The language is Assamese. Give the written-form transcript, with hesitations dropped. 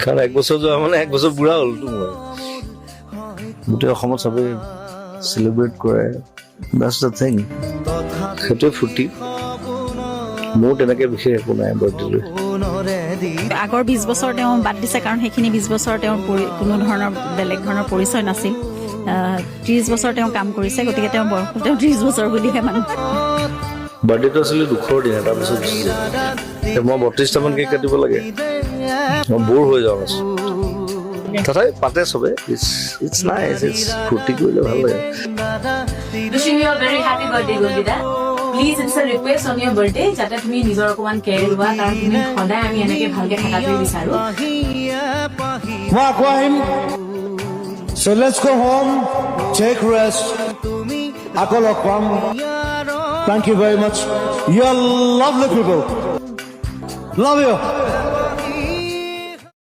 কাৰণ 1 বছৰ যোৱা মানে 1 বছৰ বুঢ়া হ'লতো মই গোটেই অসমত চবেই চেলিব্ৰেট কৰে that's the thing সেইটোৱে ফূৰ্তি মোৰ তেনেকৈ বিশেষ একো নাই বাৰ্থডেলৈ আগৰ 20 বছৰ তেওঁ বাদ দিছে কাৰণ সেইখিনি 20 বছৰ তেওঁৰ কোনো ধৰণৰ বেলেগ ধৰণৰ পৰিচয় নাছিল 30 বছৰ তেওঁ কাম কৰিছে গতিকে তেওঁ বয়স তেওঁ 30 বছৰ বুলিহে মানুহ বাৰ্থডেটো আছিলে দুখৰ দিন তাৰপিছত মই 32টামান কেক কাটিব লাগে মই বৰ হৈ যাওঁ তথাপি পাতে চবে ইটছ নাইচ ইটছ ফূৰ্তি কৰিলে ভাল লাগে wishing you a very happy birthday Golida please it's a request on your birthday যাতে তুমি নিজৰ অকমান কেয়াৰ লোৱা কাৰণ তুমি সদায় আমি এনেকৈ ভালকৈ থাকাটো বিচাৰো মই আকৌ আহিম so let's go home take rest আকৌ লগ পাম thank you very much you are lovely people love you